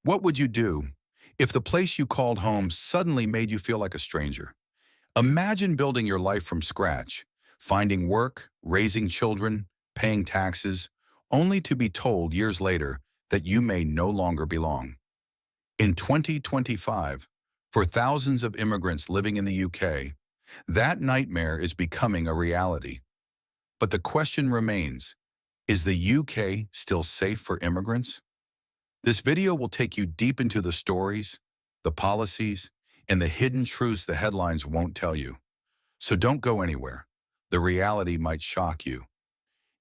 What would you do if the place you called home suddenly made you feel like a stranger? Imagine building your life from scratch, finding work, raising children, paying taxes, only to be told years later that you may no longer belong. In 2025, for thousands of immigrants living in the UK, that nightmare is becoming a reality. But the question remains, is the UK still safe for immigrants? This video will take you deep into the stories, the policies, and the hidden truths the headlines won't tell you. So don't go anywhere. The reality might shock you.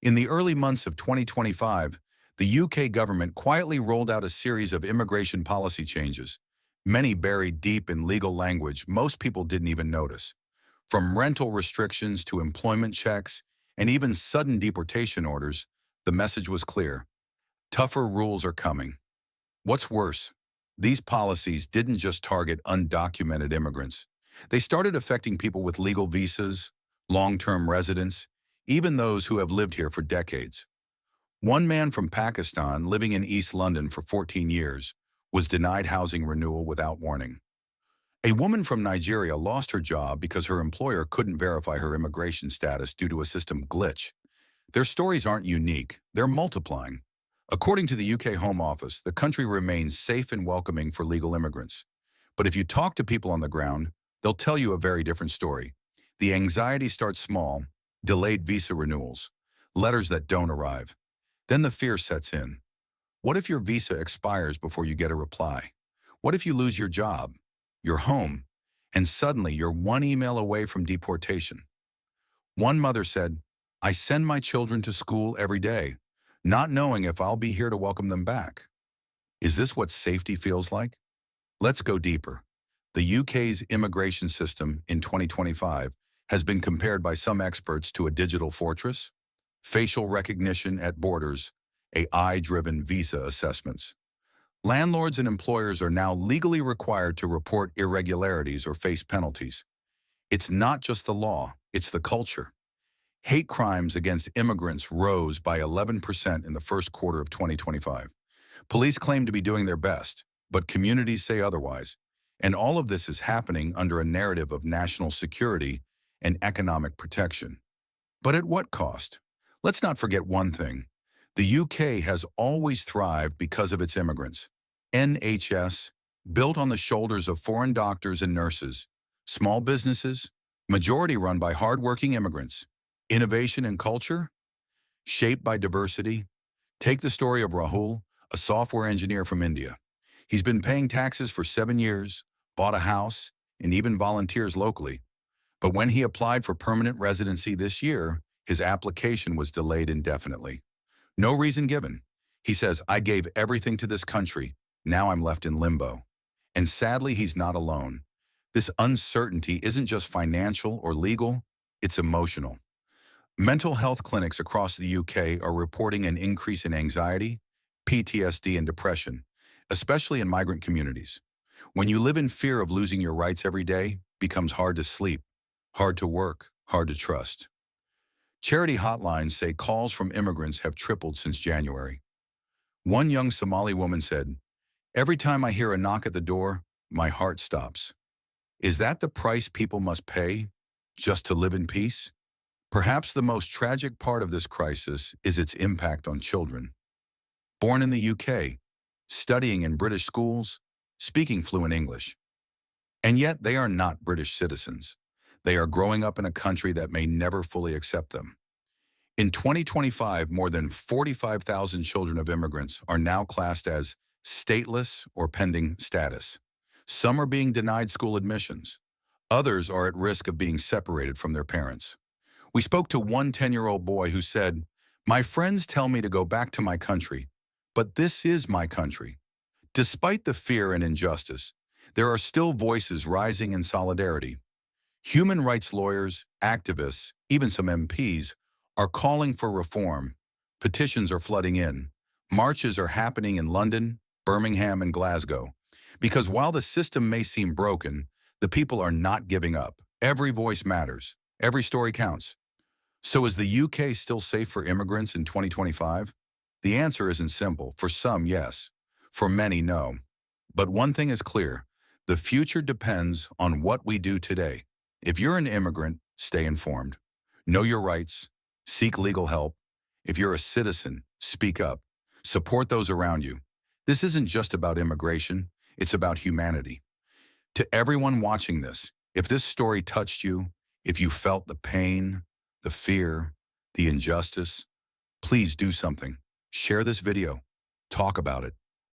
In the early months of 2025, the UK government quietly rolled out a series of immigration policy changes, many buried deep in legal language most people didn't even notice. From rental restrictions to employment checks and even sudden deportation orders, the message was clear. Tougher rules are coming. What's worse, these policies didn't just target undocumented immigrants. They started affecting people with legal visas, long-term residents, even those who have lived here for decades. One man from Pakistan living in East London for 14 years was denied housing renewal without warning. A woman from Nigeria lost her job because her employer couldn't verify her immigration status due to a system glitch. Their stories aren't unique, they're multiplying. According to the UK Home Office, the country remains safe and welcoming for legal immigrants. But if you talk to people on the ground, they'll tell you a very different story. The anxiety starts small, delayed visa renewals, letters that don't arrive. Then the fear sets in. What if your visa expires before you get a reply? What if you lose your job, your home, and suddenly you're one email away from deportation? One mother said, "I send my children to school every day, not knowing if I'll be here to welcome them back." Is this what safety feels like? Let's go deeper. The UK's immigration system in 2025 has been compared by some experts to a digital fortress. Facial recognition at borders, AI-driven visa assessments. Landlords and employers are now legally required to report irregularities or face penalties. It's not just the law, it's the culture. Hate crimes against immigrants rose by 11% in the first quarter of 2025. Police claim to be doing their best, but communities say otherwise. And all of this is happening under a narrative of national security and economic protection. But at what cost? Let's not forget one thing. The UK has always thrived because of its immigrants. NHS, built on the shoulders of foreign doctors and nurses. Small businesses, majority run by hardworking immigrants. Innovation and culture, shaped by diversity. Take the story of Rahul, a software engineer from India. He's been paying taxes for 7 years, bought a house, and even volunteers locally. But when he applied for permanent residency this year, his application was delayed indefinitely. No reason given. He says, "I gave everything to this country. Now I'm left in limbo." And sadly, he's not alone. This uncertainty isn't just financial or legal, it's emotional. Mental health clinics across the UK are reporting an increase in anxiety, PTSD, and depression, especially in migrant communities. When you live in fear of losing your rights every day, it becomes hard to sleep, hard to work, hard to trust. Charity hotlines say calls from immigrants have tripled since January. One young Somali woman said, "Every time I hear a knock at the door, my heart stops." Is that the price people must pay just to live in peace? Perhaps the most tragic part of this crisis is its impact on children. Born in the UK, studying in British schools, speaking fluent English. And yet they are not British citizens. They are growing up in a country that may never fully accept them. In 2025, more than 45,000 children of immigrants are now classed as stateless or pending status. Some are being denied school admissions. Others are at risk of being separated from their parents. We spoke to one 10-year-old boy who said, "My friends tell me to go back to my country, but this is my country." Despite the fear and injustice, there are still voices rising in solidarity. Human rights lawyers, activists, even some MPs are calling for reform. Petitions are flooding in. Marches are happening in London, Birmingham, and Glasgow. Because while the system may seem broken, the people are not giving up. Every voice matters. Every story counts. So is the UK still safe for immigrants in 2025? The answer isn't simple. For some, yes. For many, no. But one thing is clear, the future depends on what we do today. If you're an immigrant, stay informed. Know your rights, seek legal help. If you're a citizen, speak up. Support those around you. This isn't just about immigration, it's about humanity. To everyone watching this, if this story touched you, if you felt the pain, the fear, the injustice, please do something. Share this video. Talk about it.